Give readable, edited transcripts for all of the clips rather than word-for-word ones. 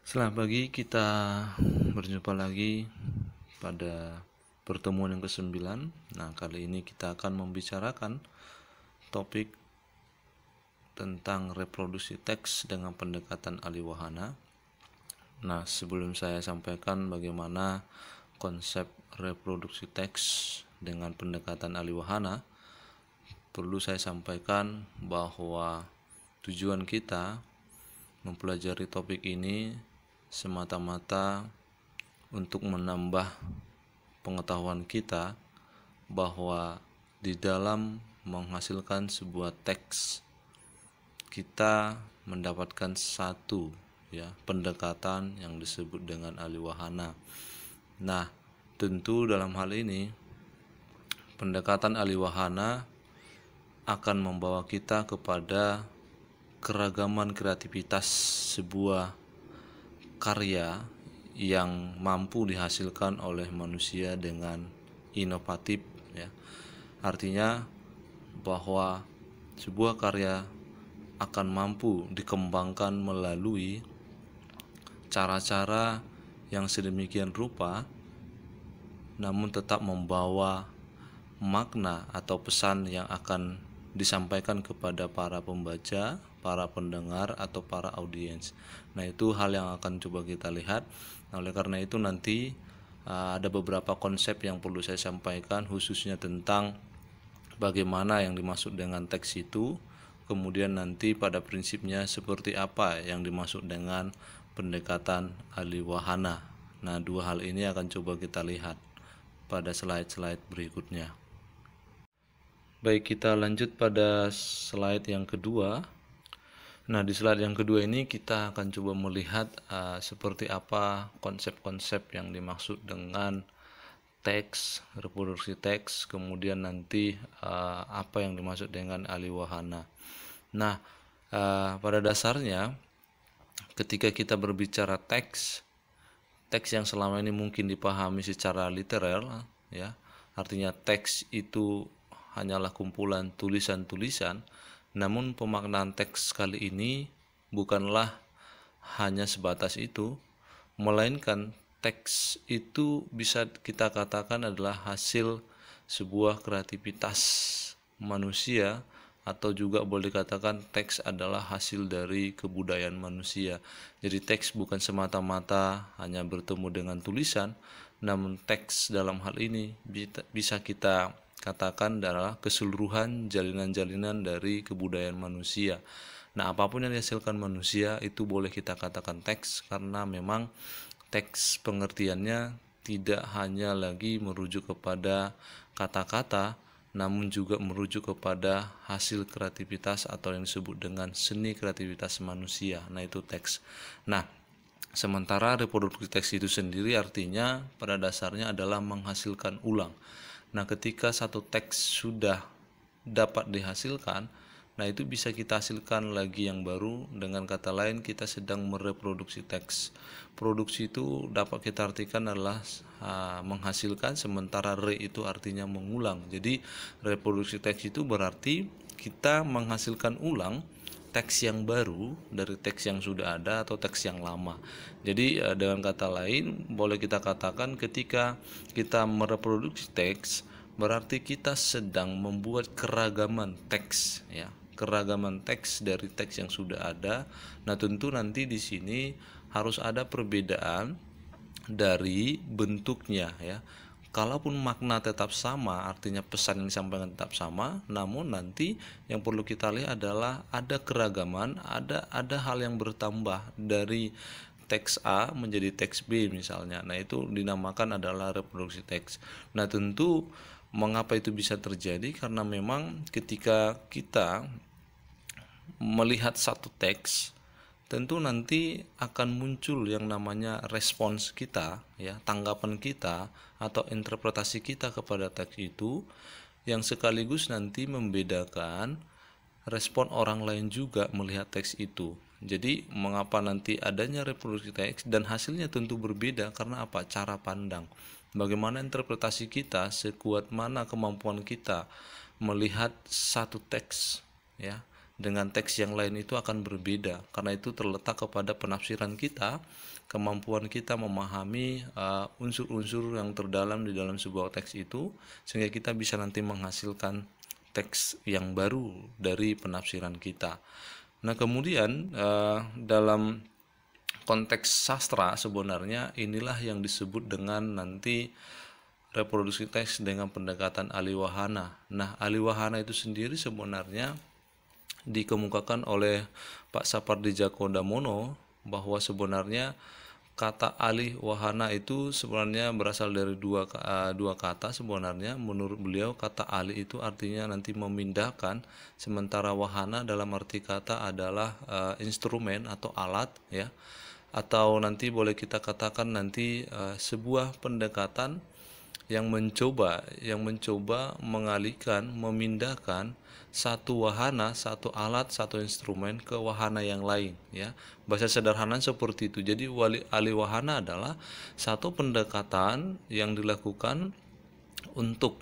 Selamat pagi, kita berjumpa lagi pada pertemuan yang ke-9. Nah, kali ini kita akan membicarakan topik tentang reproduksi teks dengan pendekatan aliwahana. Nah, sebelum saya sampaikan bagaimana konsep reproduksi teks dengan pendekatan aliwahana, perlu saya sampaikan bahwa tujuan kita mempelajari topik ini semata-mata untuk menambah pengetahuan kita bahwa di dalam menghasilkan sebuah teks kita mendapatkan satu pendekatan yang disebut dengan aliwahana. Nah, tentu dalam hal ini pendekatan aliwahana akan membawa kita kepada keragaman kreativitas sebuah karya yang mampu dihasilkan oleh manusia dengan inovatif, ya. Artinya bahwa sebuah karya akan mampu dikembangkan melalui cara-cara yang sedemikian rupa, namun tetap membawa makna atau pesan yang akan disampaikan kepada para pembaca, para pendengar, atau para audiens. Nah, itu hal yang akan coba kita lihat. Nah, oleh karena itu nanti ada beberapa konsep yang perlu saya sampaikan, khususnya tentang bagaimana yang dimaksud dengan teks itu, kemudian nanti pada prinsipnya seperti apa yang dimaksud dengan pendekatan aliwahana. Nah, dua hal ini akan coba kita lihat pada slide-slide berikutnya. Baik, kita lanjut pada slide yang kedua. Nah, di slide yang kedua ini kita akan coba melihat seperti apa konsep-konsep yang dimaksud dengan teks, reproduksi teks, kemudian nanti apa yang dimaksud dengan aliwahana. Nah, pada dasarnya ketika kita berbicara teks yang selama ini mungkin dipahami secara literal, ya, artinya teks itu hanyalah kumpulan tulisan-tulisan. Namun pemaknaan teks kali ini bukanlah hanya sebatas itu, melainkan teks itu bisa kita katakan adalah hasil sebuah kreativitas manusia, atau juga boleh dikatakan teks adalah hasil dari kebudayaan manusia. Jadi teks bukan semata-mata hanya bertemu dengan tulisan, namun teks dalam hal ini bisa kita katakan adalah keseluruhan jalinan-jalinan dari kebudayaan manusia. Nah, apapun yang dihasilkan manusia itu boleh kita katakan teks, karena memang teks pengertiannya tidak hanya lagi merujuk kepada kata-kata, namun juga merujuk kepada hasil kreativitas atau yang disebut dengan seni kreativitas manusia. Nah, itu teks. Nah, sementara reproduksi teks itu sendiri artinya pada dasarnya adalah menghasilkan ulang. Nah, ketika satu teks sudah dapat dihasilkan, nah itu bisa kita hasilkan lagi yang baru. Dengan kata lain, kita sedang mereproduksi teks. Produksi itu dapat kita artikan adalah menghasilkan, sementara itu artinya mengulang. Jadi reproduksi teks itu berarti kita menghasilkan ulang teks yang baru dari teks yang sudah ada atau teks yang lama. Jadi dengan kata lain boleh kita katakan ketika kita mereproduksi teks berarti kita sedang membuat keragaman teks, ya, keragaman teks dari teks yang sudah ada. Nah, tentu nanti di sini harus ada perbedaan dari bentuknya, ya. Kalaupun makna tetap sama, artinya pesan yang disampaikan tetap sama, namun nanti yang perlu kita lihat adalah ada keragaman, ada hal yang bertambah dari teks A menjadi teks B misalnya. Nah, itu dinamakan adalah reproduksi teks. Nah, tentu mengapa itu bisa terjadi? Karena memang ketika kita melihat satu teks, tentu nanti akan muncul yang namanya respons kita, ya, tanggapan kita atau interpretasi kita kepada teks itu, yang sekaligus nanti membedakan respon orang lain juga melihat teks itu. Jadi mengapa nanti adanya reproduksi teks dan hasilnya tentu berbeda? Karena apa? Cara pandang. Bagaimana interpretasi kita, sekuat mana kemampuan kita melihat satu teks, ya, dengan teks yang lain itu akan berbeda, karena itu terletak kepada penafsiran kita, kemampuan kita memahami unsur-unsur yang terdalam di dalam sebuah teks itu, sehingga kita bisa nanti menghasilkan teks yang baru dari penafsiran kita. Nah, kemudian dalam konteks sastra sebenarnya inilah yang disebut dengan nanti reproduksi teks dengan pendekatan aliwahana. Nah, aliwahana itu sendiri sebenarnya dikemukakan oleh Pak Sapardi Djoko Damono bahwa sebenarnya kata alih wahana itu sebenarnya berasal dari dua kata. Sebenarnya menurut beliau kata alih itu artinya nanti memindahkan, sementara wahana dalam arti kata adalah instrumen atau alat, ya, atau nanti boleh kita katakan nanti sebuah pendekatan yang mencoba mengalihkan, memindahkan satu wahana, satu alat, satu instrumen ke wahana yang lain, ya. Bahasa sederhana seperti itu. Jadi alih wahana adalah satu pendekatan yang dilakukan untuk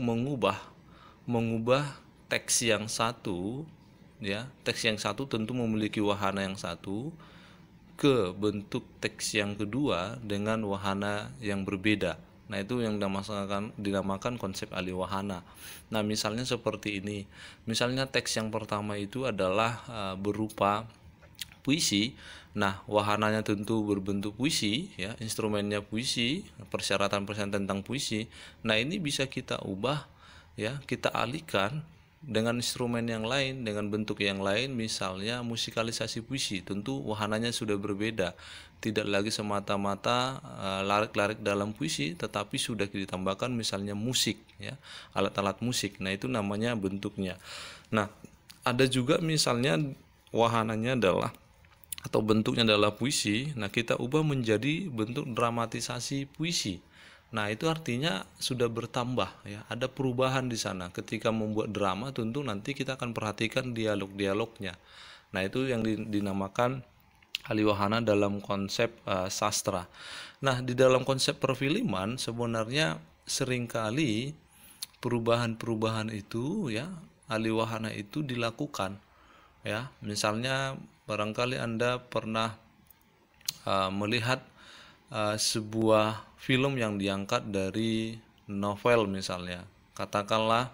mengubah teks yang satu, ya. Teks yang satu tentu memiliki wahana yang satu ke bentuk teks yang kedua dengan wahana yang berbeda. Nah, itu yang dinamakan konsep alih wahana. Nah, misalnya seperti ini. Misalnya teks yang pertama itu adalah berupa puisi. Nah, wahananya tentu berbentuk puisi, ya, instrumennya puisi, persyaratan-persyaratan tentang puisi. Nah, ini bisa kita ubah, ya, kita alihkan dengan instrumen yang lain, dengan bentuk yang lain, misalnya musikalisasi puisi. Tentu wahananya sudah berbeda, tidak lagi semata-mata larik-larik dalam puisi, tetapi sudah ditambahkan misalnya musik, ya, alat-alat musik. Nah, itu namanya bentuknya. Nah, ada juga misalnya wahananya adalah atau bentuknya adalah puisi. Nah, kita ubah menjadi bentuk dramatisasi puisi. Nah, itu artinya sudah bertambah, ya, ada perubahan di sana. Ketika membuat drama tentu nanti kita akan perhatikan dialog-dialognya. Nah, itu yang dinamakan aliwahana dalam konsep sastra. Nah, di dalam konsep perfilman sebenarnya seringkali perubahan-perubahan itu, ya, aliwahana itu dilakukan, ya. Misalnya barangkali Anda pernah melihat sebuah film yang diangkat dari novel, misalnya katakanlah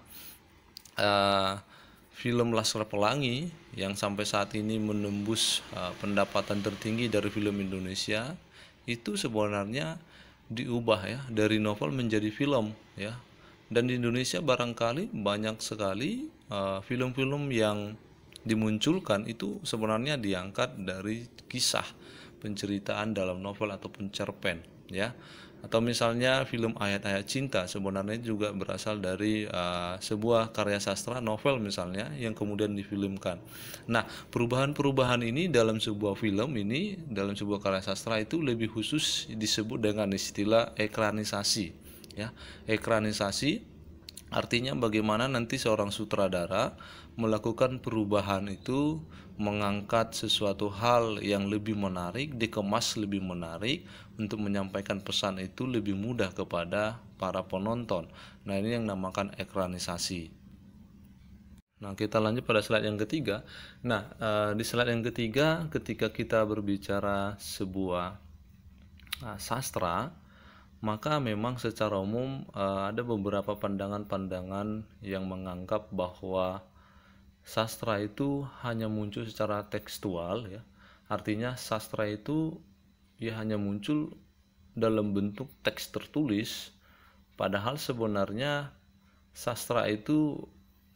film Laskar Pelangi yang sampai saat ini menembus pendapatan tertinggi dari film Indonesia, itu sebenarnya diubah, ya, dari novel menjadi film, ya. Dan di Indonesia barangkali banyak sekali film-film yang dimunculkan itu sebenarnya diangkat dari kisah penceritaan dalam novel ataupun cerpen, ya. Atau misalnya film Ayat-Ayat Cinta sebenarnya juga berasal dari sebuah karya sastra novel misalnya yang kemudian difilmkan. Nah, perubahan-perubahan ini dalam sebuah film ini, dalam sebuah karya sastra itu lebih khusus disebut dengan istilah ekranisasi, ya. Ekranisasi artinya bagaimana nanti seorang sutradara melakukan perubahan itu, mengangkat sesuatu hal yang lebih menarik, dikemas lebih menarik untuk menyampaikan pesan itu lebih mudah kepada para penonton. Nah, ini yang namakan ekranisasi. Nah, kita lanjut pada slide yang ketiga. Nah, di slide yang ketiga, ketika kita berbicara sebuah sastra, maka memang secara umum ada beberapa pandangan-pandangan yang menganggap bahwa sastra itu hanya muncul secara tekstual, ya. Artinya sastra itu ya hanya muncul dalam bentuk teks tertulis, padahal sebenarnya sastra itu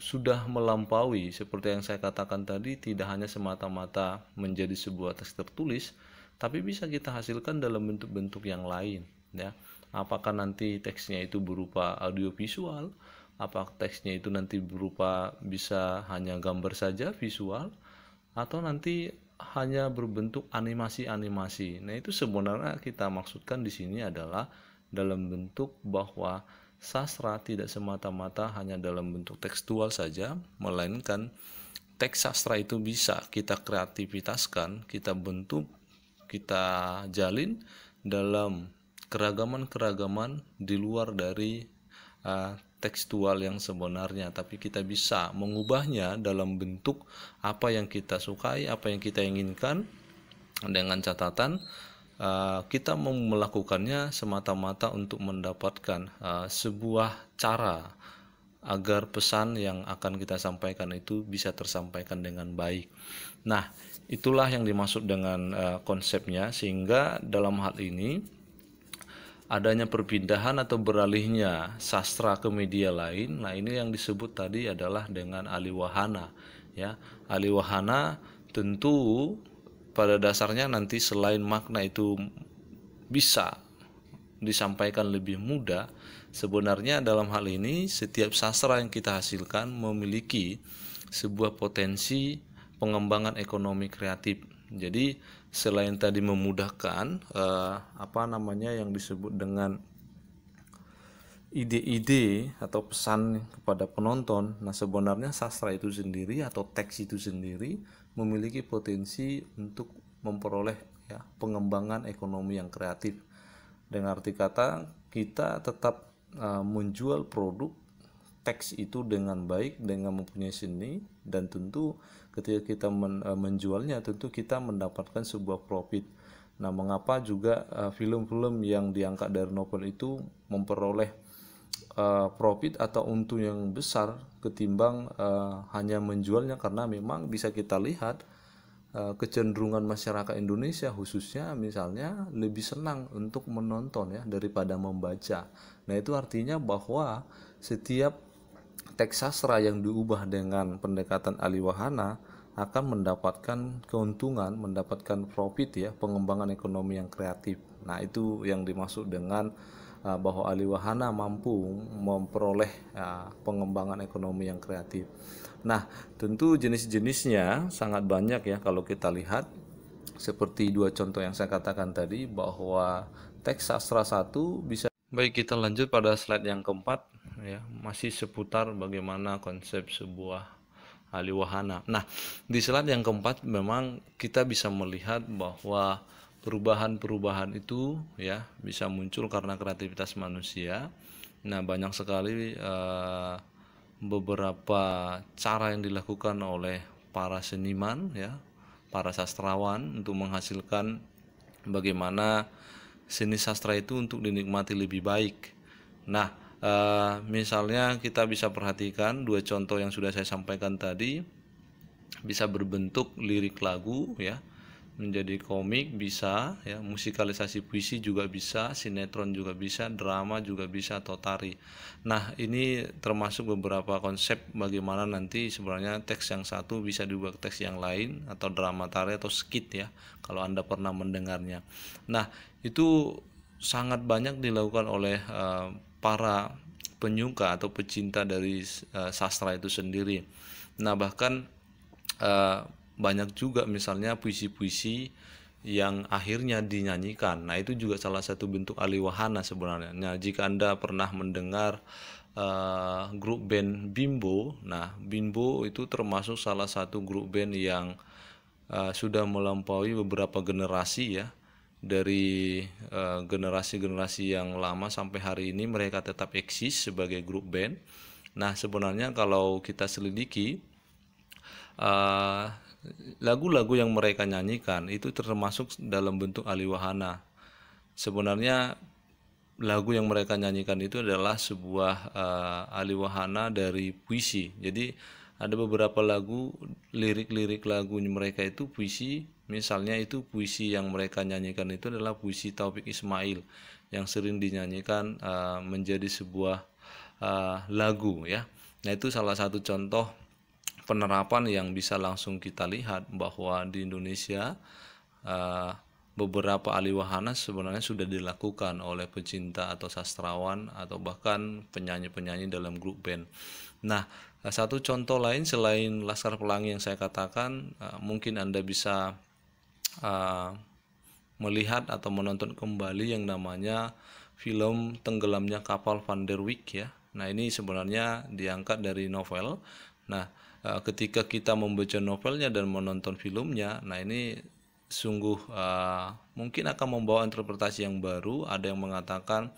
sudah melampaui, seperti yang saya katakan tadi, tidak hanya semata-mata menjadi sebuah teks tertulis, tapi bisa kita hasilkan dalam bentuk-bentuk yang lain, ya. Apakah nanti teksnya itu berupa audiovisual, apakah teksnya itu nanti berupa bisa hanya gambar saja visual, atau nanti hanya berbentuk animasi-animasi. Nah, itu sebenarnya kita maksudkan di sini adalah dalam bentuk bahwa sastra tidak semata-mata hanya dalam bentuk tekstual saja, melainkan teks sastra itu bisa kita kreativitaskan, kita bentuk, kita jalin dalam keragaman-keragaman di luar dari tekstual yang sebenarnya, tapi kita bisa mengubahnya dalam bentuk apa yang kita sukai, apa yang kita inginkan, dengan catatan kita mau melakukannya semata-mata untuk mendapatkan sebuah cara agar pesan yang akan kita sampaikan itu bisa tersampaikan dengan baik. Nah, itulah yang dimaksud dengan konsepnya, sehingga dalam hal ini adanya perpindahan atau beralihnya sastra ke media lain. Nah, ini yang disebut tadi adalah dengan aliwahana, ya. Aliwahana tentu pada dasarnya nanti selain makna itu bisa disampaikan lebih mudah, sebenarnya dalam hal ini setiap sastra yang kita hasilkan memiliki sebuah potensi pengembangan ekonomi kreatif. Jadi selain tadi memudahkan yang disebut dengan ide-ide atau pesan kepada penonton, nah sebenarnya sastra itu sendiri atau teks itu sendiri memiliki potensi untuk memperoleh pengembangan ekonomi yang kreatif. Dengan arti kata, kita tetap menjual produk teks itu dengan baik, dengan mempunyai seni, dan tentu ketika kita menjualnya tentu kita mendapatkan sebuah profit. Nah, mengapa juga film-film yang diangkat dari novel itu memperoleh profit atau untung yang besar ketimbang hanya menjualnya, karena memang bisa kita lihat kecenderungan masyarakat Indonesia khususnya misalnya lebih senang untuk menonton ya daripada membaca. Nah, itu artinya bahwa setiap teks sastra yang diubah dengan pendekatan aliwahana akan mendapatkan keuntungan, mendapatkan profit ya, pengembangan ekonomi yang kreatif. Nah, itu yang dimaksud dengan bahwa aliwahana mampu memperoleh pengembangan ekonomi yang kreatif. Nah, tentu jenis-jenisnya sangat banyak ya kalau kita lihat, seperti dua contoh yang saya katakan tadi, bahwa teks sastra satu bisa. Baik, kita lanjut pada slide yang keempat ya, masih seputar bagaimana konsep sebuah aliwahana. Nah, di slide yang keempat memang kita bisa melihat bahwa perubahan-perubahan itu ya bisa muncul karena kreativitas manusia. Nah, banyak sekali beberapa cara yang dilakukan oleh para seniman ya, para sastrawan untuk menghasilkan bagaimana seni sastra itu untuk dinikmati lebih baik. Nah, misalnya kita bisa perhatikan dua contoh yang sudah saya sampaikan tadi, bisa berbentuk lirik lagu ya, menjadi komik bisa ya, musikalisasi puisi juga bisa, sinetron juga bisa, drama juga bisa, atau tari. Nah, ini termasuk beberapa konsep bagaimana nanti sebenarnya teks yang satu bisa diubah ke teks yang lain, atau drama, tari, atau skit ya kalau Anda pernah mendengarnya. Nah, itu sangat banyak dilakukan oleh para penyuka atau pecinta dari sastra itu sendiri. Nah, bahkan banyak juga misalnya puisi-puisi yang akhirnya dinyanyikan. Nah, itu juga salah satu bentuk aliwahana sebenarnya. Nah, jika Anda pernah mendengar grup band Bimbo, nah Bimbo itu termasuk salah satu grup band yang sudah melampaui beberapa generasi ya. Dari generasi-generasi yang lama sampai hari ini mereka tetap eksis sebagai grup band. Nah, sebenarnya kalau kita selidiki lagu-lagu yang mereka nyanyikan itu termasuk dalam bentuk aliwahana. Sebenarnya lagu yang mereka nyanyikan itu adalah sebuah aliwahana dari puisi. Jadi ada beberapa lagu, lirik-lirik lagu mereka itu puisi. Misalnya itu puisi yang mereka nyanyikan itu adalah puisi Taufik Ismail yang sering dinyanyikan menjadi sebuah lagu ya. Nah, itu salah satu contoh penerapan yang bisa langsung kita lihat bahwa di Indonesia beberapa aliwahana sebenarnya sudah dilakukan oleh pecinta atau sastrawan atau bahkan penyanyi-penyanyi dalam grup band. Nah, satu contoh lain selain Laskar Pelangi yang saya katakan, mungkin Anda bisa melihat atau menonton kembali yang namanya film Tenggelamnya Kapal Van der Wijk ya. Nah, ini sebenarnya diangkat dari novel. Nah, ketika kita membaca novelnya dan menonton filmnya, nah ini sungguh mungkin akan membawa interpretasi yang baru. Ada yang mengatakan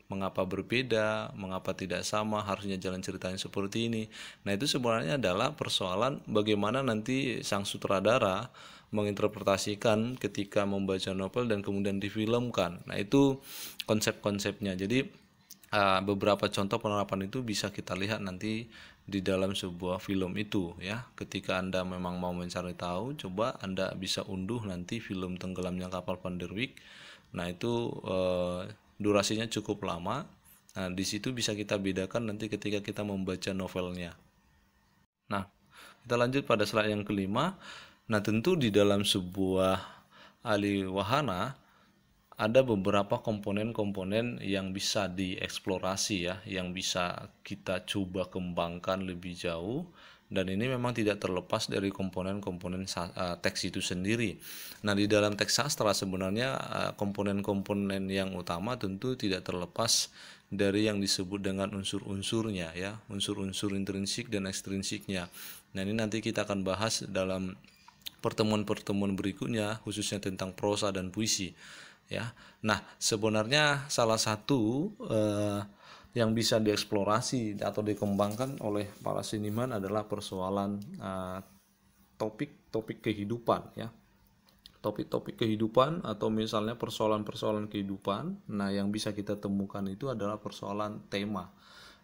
mengapa berbeda, mengapa tidak sama, harusnya jalan ceritanya seperti ini. Nah, itu sebenarnya adalah persoalan bagaimana nanti sang sutradara menginterpretasikan ketika membaca novel dan kemudian difilmkan. Nah, itu konsep-konsepnya. Jadi beberapa contoh penerapan itu bisa kita lihat nanti di dalam sebuah film itu ya. Ketika Anda memang mau mencari tahu, coba Anda bisa unduh nanti film Tenggelamnya Kapal Van der Wijk. Nah, itu durasinya cukup lama. Nah, di situ bisa kita bedakan nanti ketika kita membaca novelnya. Nah, kita lanjut pada slide yang kelima. Nah, tentu di dalam sebuah ahli wahana ada beberapa komponen-komponen yang bisa dieksplorasi ya, yang bisa kita coba kembangkan lebih jauh, dan ini memang tidak terlepas dari komponen-komponen teks itu sendiri. Nah, di dalam teks sastra sebenarnya komponen-komponen yang utama tentu tidak terlepas dari yang disebut dengan unsur-unsurnya ya, unsur-unsur intrinsik dan ekstrinsiknya. Nah, ini nanti kita akan bahas dalam pertemuan-pertemuan berikutnya, khususnya tentang prosa dan puisi ya. Nah, sebenarnya salah satu yang bisa dieksplorasi atau dikembangkan oleh para seniman adalah persoalan topik-topik kehidupan ya. Topik-topik kehidupan atau misalnya persoalan-persoalan kehidupan. Nah, yang bisa kita temukan itu adalah persoalan tema.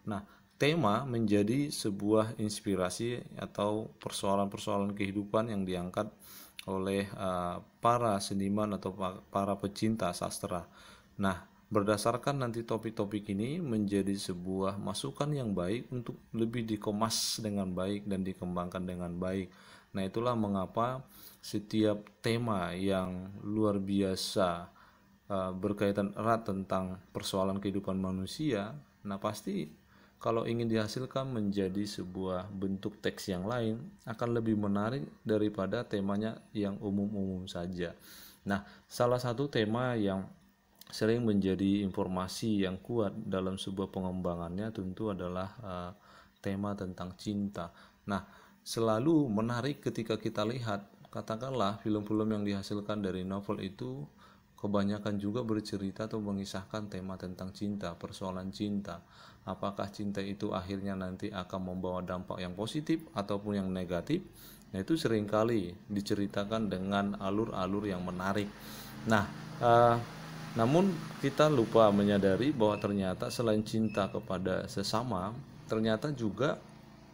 Nah, tema menjadi sebuah inspirasi atau persoalan-persoalan kehidupan yang diangkat oleh para seniman atau para pecinta sastra. Nah, berdasarkan nanti topik-topik ini menjadi sebuah masukan yang baik untuk lebih dikemas dengan baik dan dikembangkan dengan baik. Nah, itulah mengapa setiap tema yang luar biasa berkaitan erat tentang persoalan kehidupan manusia, nah pasti kalau ingin dihasilkan menjadi sebuah bentuk teks yang lain akan lebih menarik daripada temanya yang umum-umum saja. Nah, salah satu tema yang sering menjadi informasi yang kuat dalam sebuah pengembangannya tentu adalah tema tentang cinta. Nah, selalu menarik ketika kita lihat, katakanlah film-film yang dihasilkan dari novel itu kebanyakan juga bercerita atau mengisahkan tema tentang cinta, persoalan cinta. Apakah cinta itu akhirnya nanti akan membawa dampak yang positif ataupun yang negatif? Nah, itu seringkali diceritakan dengan alur-alur yang menarik. Nah, namun kita lupa menyadari bahwa ternyata selain cinta kepada sesama, ternyata juga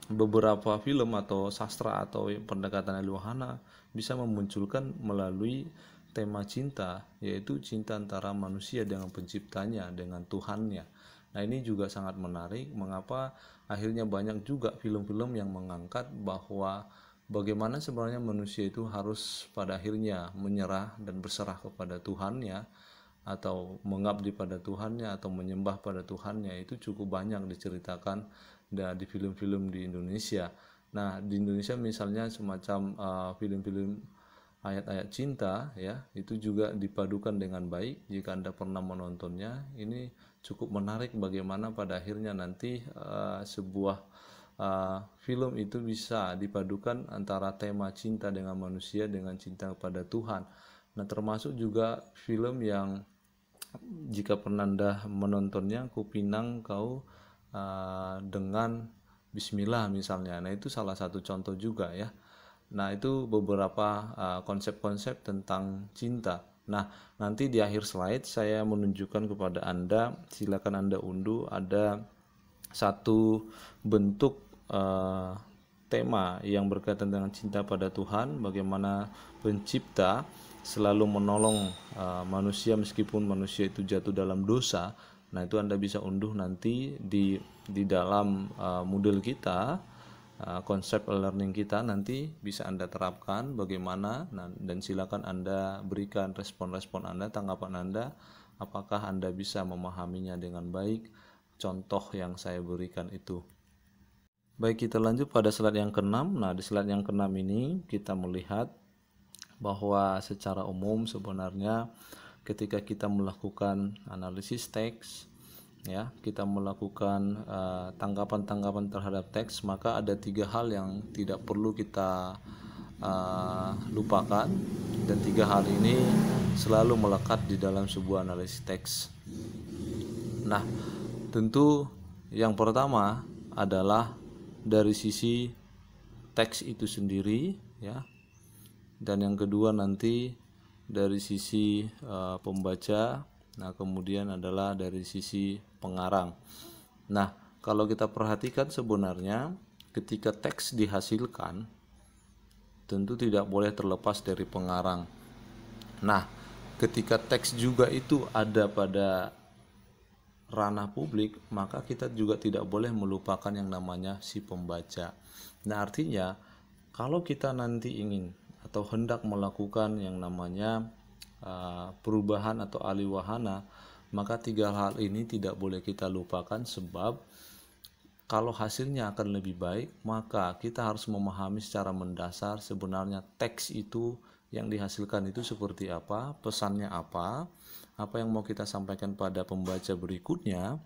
beberapa film atau sastra atau pendekatan wahana bisa memunculkan melalui tema cinta, yaitu cinta antara manusia dengan penciptanya, dengan Tuhannya. Nah, ini juga sangat menarik. Mengapa akhirnya banyak juga film-film yang mengangkat bahwa bagaimana sebenarnya manusia itu harus pada akhirnya menyerah dan berserah kepada Tuhannya, atau mengabdi pada Tuhannya, atau menyembah pada Tuhannya. Itu cukup banyak diceritakan di film-film di Indonesia. Nah, di Indonesia misalnya semacam film-film ayat-ayat cinta ya, itu juga dipadukan dengan baik. Jika Anda pernah menontonnya, ini cukup menarik bagaimana pada akhirnya nanti sebuah film itu bisa dipadukan antara tema cinta dengan manusia dengan cinta kepada Tuhan. Nah, termasuk juga film yang jika pernah Anda menontonnya, Kupinang Kau dengan Bismillah misalnya. Nah, itu salah satu contoh juga ya. Nah, itu beberapa konsep-konsep tentang cinta. Nah, nanti di akhir slide saya menunjukkan kepada Anda, silakan Anda unduh, ada satu bentuk tema yang berkaitan dengan cinta pada Tuhan, bagaimana pencipta selalu menolong manusia meskipun manusia itu jatuh dalam dosa. Nah, itu Anda bisa unduh nanti di dalam model kita, konsep learning kita nanti bisa Anda terapkan bagaimana. Nah, dan silakan Anda berikan respon-respon Anda, tanggapan Anda, apakah Anda bisa memahaminya dengan baik contoh yang saya berikan itu. Baik, kita lanjut pada slide yang ke-6. Nah, di slide yang ke-6 ini kita melihat bahwa secara umum sebenarnya ketika kita melakukan analisis teks ya, kita melakukan tanggapan-tanggapan terhadap teks, maka ada 3 hal yang tidak perlu kita lupakan, dan 3 hal ini selalu melekat di dalam sebuah analisis teks. Nah, tentu yang pertama adalah dari sisi teks itu sendiri, ya. Dan yang kedua nanti dari sisi pembaca. Nah, kemudian adalah dari sisi pengarang. Nah, kalau kita perhatikan sebenarnya ketika teks dihasilkan tentu tidak boleh terlepas dari pengarang. Nah, ketika teks juga itu ada pada ranah publik, maka kita juga tidak boleh melupakan yang namanya si pembaca. Nah, artinya kalau kita nanti ingin atau hendak melakukan yang namanya perubahan atau alih wahana, maka tiga hal ini tidak boleh kita lupakan, sebab kalau hasilnya akan lebih baik, maka kita harus memahami secara mendasar sebenarnya teks itu yang dihasilkan itu seperti apa, pesannya apa yang mau kita sampaikan pada pembaca berikutnya.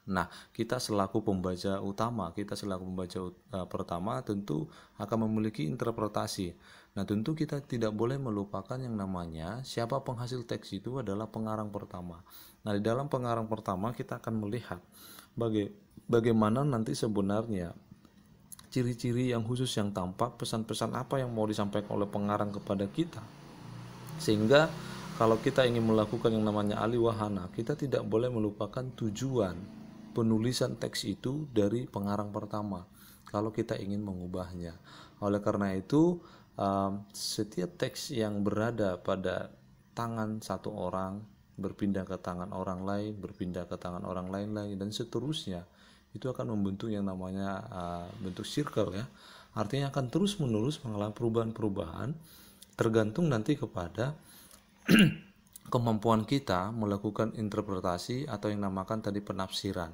Nah, kita selaku pembaca utama, kita selaku pembaca pertama tentu akan memiliki interpretasi. Nah, tentu kita tidak boleh melupakan yang namanya siapa penghasil teks itu adalah pengarang pertama. Nah, di dalam pengarang pertama kita akan melihat bagaimana nanti sebenarnya ciri-ciri yang khusus yang tampak, pesan-pesan apa yang mau disampaikan oleh pengarang kepada kita, sehingga kalau kita ingin melakukan yang namanya alih wahana, kita tidak boleh melupakan tujuan penulisan teks itu dari pengarang pertama kalau kita ingin mengubahnya. Oleh karena itu, setiap teks yang berada pada tangan satu orang berpindah ke tangan orang lain, berpindah ke tangan orang lain lagi, dan seterusnya, itu akan membentuk yang namanya bentuk circle, ya. Artinya akan terus menerus mengalami perubahan-perubahan tergantung nanti kepada kemampuan kita melakukan interpretasi atau yang namakan tadi penafsiran.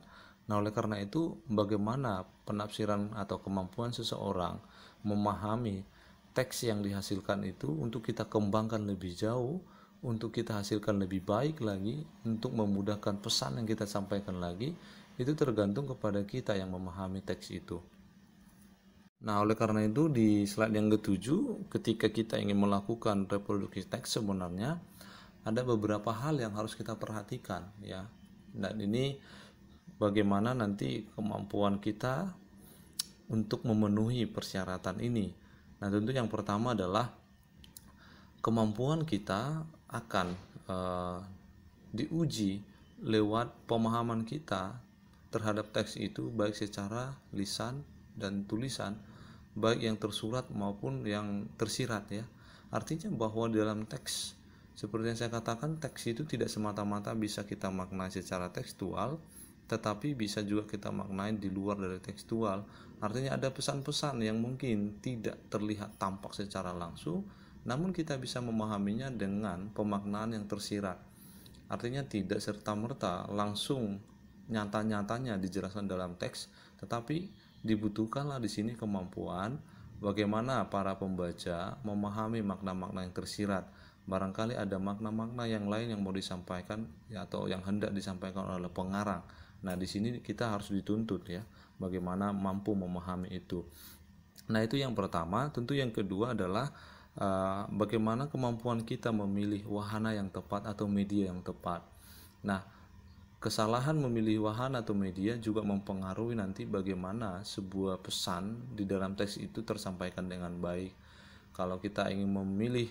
Nah, oleh karena itu bagaimana penafsiran atau kemampuan seseorang memahami teks yang dihasilkan itu untuk kita kembangkan lebih jauh, untuk kita hasilkan lebih baik lagi, untuk memudahkan pesan yang kita sampaikan lagi, itu tergantung kepada kita yang memahami teks itu. Nah, oleh karena itu di slide yang ketujuh, ketika kita ingin melakukan reproduksi teks sebenarnya ada beberapa hal yang harus kita perhatikan, ya. Dan ini bagaimana nanti kemampuan kita untuk memenuhi persyaratan ini. Nah, tentu yang pertama adalah kemampuan kita akan diuji lewat pemahaman kita terhadap teks itu, baik secara lisan dan tulisan, baik yang tersurat maupun yang tersirat, ya. Artinya bahwa dalam teks, seperti yang saya katakan, teks itu tidak semata-mata bisa kita maknai secara tekstual, tetapi bisa juga kita maknai di luar dari tekstual. Artinya ada pesan-pesan yang mungkin tidak terlihat tampak secara langsung, namun kita bisa memahaminya dengan pemaknaan yang tersirat. Artinya tidak serta-merta langsung nyata-nyatanya dijelaskan dalam teks, tetapi dibutuhkanlah di sini kemampuan bagaimana para pembaca memahami makna-makna yang tersirat. Barangkali ada makna-makna yang lain yang mau disampaikan, ya, atau yang hendak disampaikan oleh pengarang. Nah, di sini kita harus dituntut, ya, bagaimana mampu memahami itu. Nah, itu yang pertama. Tentu yang kedua adalah bagaimana kemampuan kita memilih wahana yang tepat atau media yang tepat. Nah, kesalahan memilih wahana atau media juga mempengaruhi nanti bagaimana sebuah pesan di dalam teks itu tersampaikan dengan baik. Kalau kita ingin memilih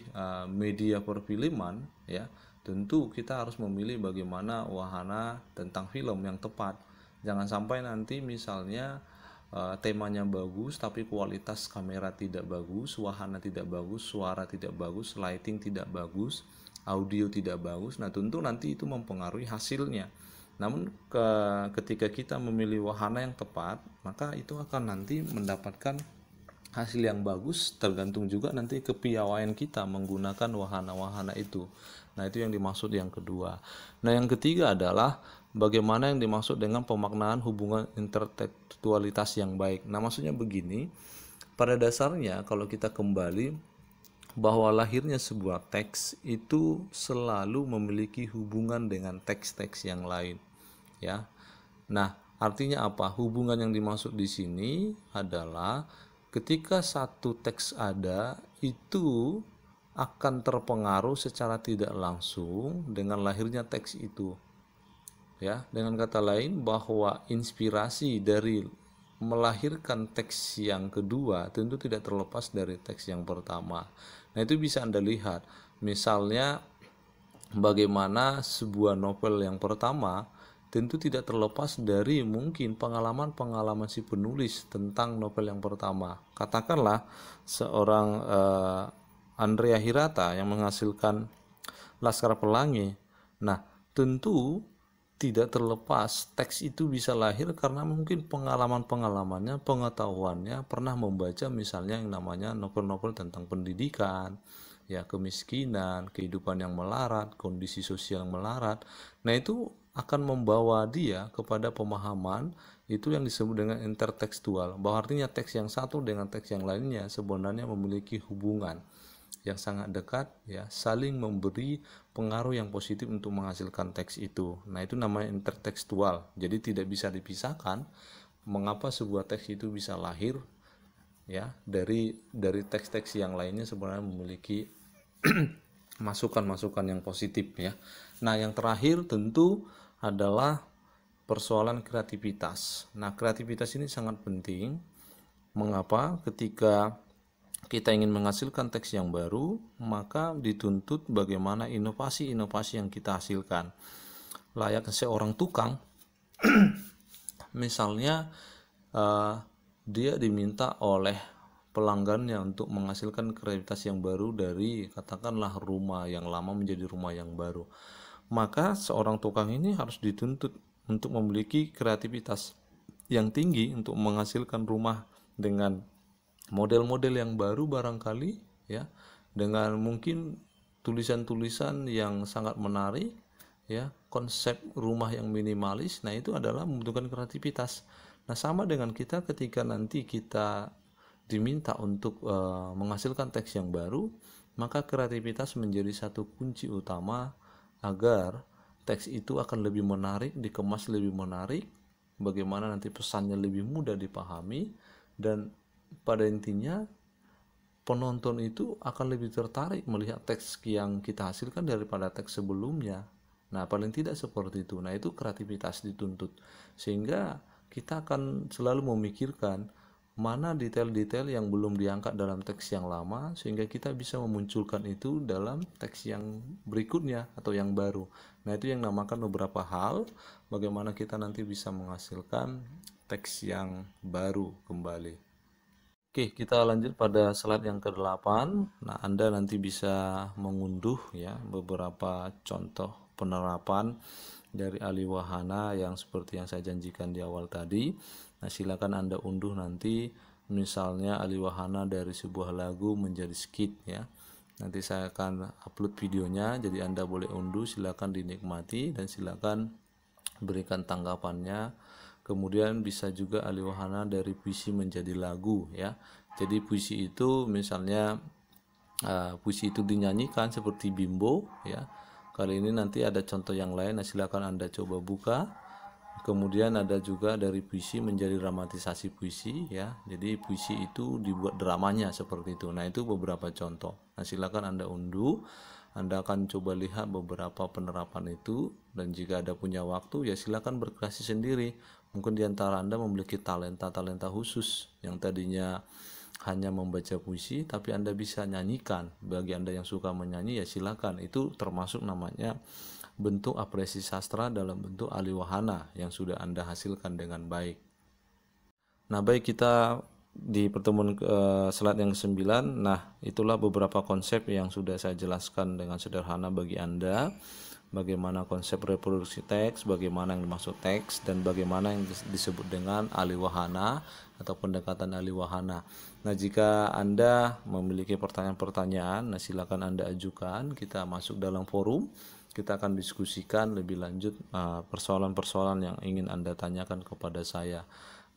media perfilman, ya, tentu kita harus memilih bagaimana wahana tentang film yang tepat. Jangan sampai nanti misalnya temanya bagus tapi kualitas kamera tidak bagus, wahana tidak bagus, suara tidak bagus, lighting tidak bagus, audio tidak bagus. Nah, tentu nanti itu mempengaruhi hasilnya. Namun ketika kita memilih wahana yang tepat, maka itu akan nanti mendapatkan hasil yang bagus, tergantung juga nanti kepiawaian kita menggunakan wahana-wahana itu. Nah, itu yang dimaksud yang kedua. Nah, yang ketiga adalah bagaimana yang dimaksud dengan pemaknaan hubungan intertekstualitas yang baik. Nah, maksudnya begini, pada dasarnya kalau kita kembali bahwa lahirnya sebuah teks itu selalu memiliki hubungan dengan teks-teks yang lain, ya. Nah, artinya apa? Hubungan yang dimaksud di sini adalah ketika satu teks ada, itu akan terpengaruh secara tidak langsung dengan lahirnya teks itu. Ya, dengan kata lain bahwa inspirasi dari melahirkan teks yang kedua tentu tidak terlepas dari teks yang pertama. Nah, itu bisa Anda lihat. Misalnya bagaimana sebuah novel yang pertama tentu tidak terlepas dari mungkin pengalaman-pengalaman si penulis tentang novel yang pertama. Katakanlah seorang Andrea Hirata yang menghasilkan Laskar Pelangi. Nah, tentu tidak terlepas teks itu bisa lahir karena mungkin pengalaman-pengalamannya, pengetahuannya pernah membaca misalnya yang namanya novel-novel tentang pendidikan, ya kemiskinan, kehidupan yang melarat, kondisi sosial yang melarat. Nah, itu akan membawa dia kepada pemahaman itu yang disebut dengan intertekstual, bahwa artinya teks yang satu dengan teks yang lainnya sebenarnya memiliki hubungan yang sangat dekat, ya saling memberi pengaruh yang positif untuk menghasilkan teks itu. Nah, itu namanya intertekstual. Jadi tidak bisa dipisahkan mengapa sebuah teks itu bisa lahir, ya dari teks-teks yang lainnya sebenarnya memiliki masukan-masukan yang positif, ya. Nah, yang terakhir tentu adalah persoalan kreativitas. Nah, kreativitas ini sangat penting. Mengapa? Ketika kita ingin menghasilkan teks yang baru, maka dituntut bagaimana inovasi-inovasi yang kita hasilkan. Layaknya seorang tukang, misalnya dia diminta oleh pelanggannya untuk menghasilkan kreativitas yang baru dari katakanlah rumah yang lama menjadi rumah yang baru. Maka seorang tukang ini harus dituntut untuk memiliki kreativitas yang tinggi untuk menghasilkan rumah dengan model-model yang baru barangkali, ya, dengan mungkin tulisan-tulisan yang sangat menarik, ya, konsep rumah yang minimalis. Nah, itu adalah membutuhkan kreativitas. Nah, sama dengan kita ketika nanti kita diminta untuk menghasilkan teks yang baru, maka kreativitas menjadi satu kunci utama agar teks itu akan lebih menarik, dikemas lebih menarik, bagaimana nanti pesannya lebih mudah dipahami, dan pada intinya penonton itu akan lebih tertarik melihat teks yang kita hasilkan daripada teks sebelumnya. Nah, paling tidak seperti itu. Nah, itu kreativitas dituntut. Sehingga kita akan selalu memikirkan mana detail-detail yang belum diangkat dalam teks yang lama, sehingga kita bisa memunculkan itu dalam teks yang berikutnya atau yang baru. Nah, itu yang namakan beberapa hal bagaimana kita nanti bisa menghasilkan teks yang baru kembali. Oke, kita lanjut pada slide yang ke-8. Nah, Anda nanti bisa mengunduh ya beberapa contoh penerapan dari ahli wahana yang seperti yang saya janjikan di awal tadi. Nah, silakan Anda unduh nanti misalnya ahli wahana dari sebuah lagu menjadi skit, ya. Nanti saya akan upload videonya, jadi Anda boleh unduh, silakan dinikmati dan silakan berikan tanggapannya. Kemudian bisa juga ahli wahana dari puisi menjadi lagu, ya. Jadi puisi itu misalnya puisi itu dinyanyikan seperti Bimbo, ya. Kali ini nanti ada contoh yang lain. Nah, silakan Anda coba buka. Kemudian ada juga dari puisi menjadi dramatisasi puisi, ya. Jadi puisi itu dibuat dramanya seperti itu. Nah, itu beberapa contoh. Nah, silakan Anda unduh. Anda akan coba lihat beberapa penerapan itu, dan jika ada punya waktu ya silakan berkreasi sendiri. Mungkin di antara Anda memiliki talenta-talenta khusus yang tadinya hanya membaca puisi tapi Anda bisa nyanyikan. Bagi Anda yang suka menyanyi ya silakan. Itu termasuk namanya bentuk apresiasi sastra dalam bentuk ahli wahana yang sudah Anda hasilkan dengan baik. Nah, baik, kita di pertemuan slide yang ke-9. Nah, itulah beberapa konsep yang sudah saya jelaskan dengan sederhana bagi Anda. Bagaimana konsep reproduksi teks, bagaimana yang dimaksud teks, dan bagaimana yang disebut dengan ahli wahana atau pendekatan ahli wahana. Nah, jika Anda memiliki pertanyaan-pertanyaan, nah silakan Anda ajukan. Kita masuk dalam forum. Kita akan diskusikan lebih lanjut persoalan-persoalan yang ingin Anda tanyakan kepada saya.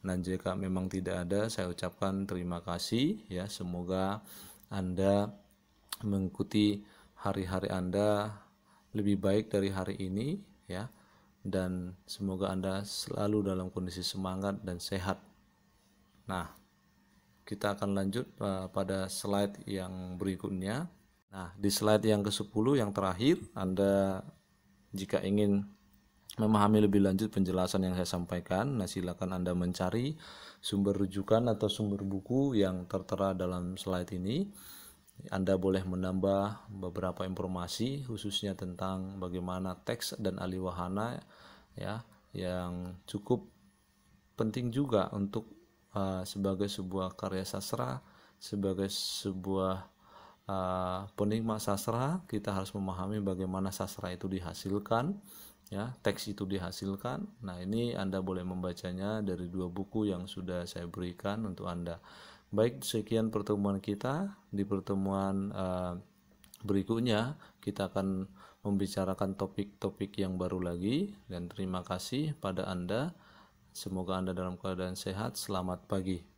Nah, jika memang tidak ada, saya ucapkan terima kasih, ya. Semoga Anda mengikuti hari-hari Anda lebih baik dari hari ini, ya. Dan semoga Anda selalu dalam kondisi semangat dan sehat. Nah, kita akan lanjut pada slide yang berikutnya. Nah, di slide yang ke-10 yang terakhir, Anda jika ingin memahami lebih lanjut penjelasan yang saya sampaikan, nah silakan Anda mencari sumber rujukan atau sumber buku yang tertera dalam slide ini. Anda boleh menambah beberapa informasi khususnya tentang bagaimana teks dan alih wahana ya, yang cukup penting juga untuk sebagai sebuah karya sastra, sebagai sebuah penikmat sastra, kita harus memahami bagaimana sastra itu dihasilkan, ya, teks itu dihasilkan. Nah, ini Anda boleh membacanya dari 2 buku yang sudah saya berikan untuk Anda. Baik, sekian pertemuan kita. Di pertemuan berikutnya kita akan membicarakan topik-topik yang baru lagi, dan terima kasih pada Anda. Semoga Anda dalam keadaan sehat. Selamat pagi.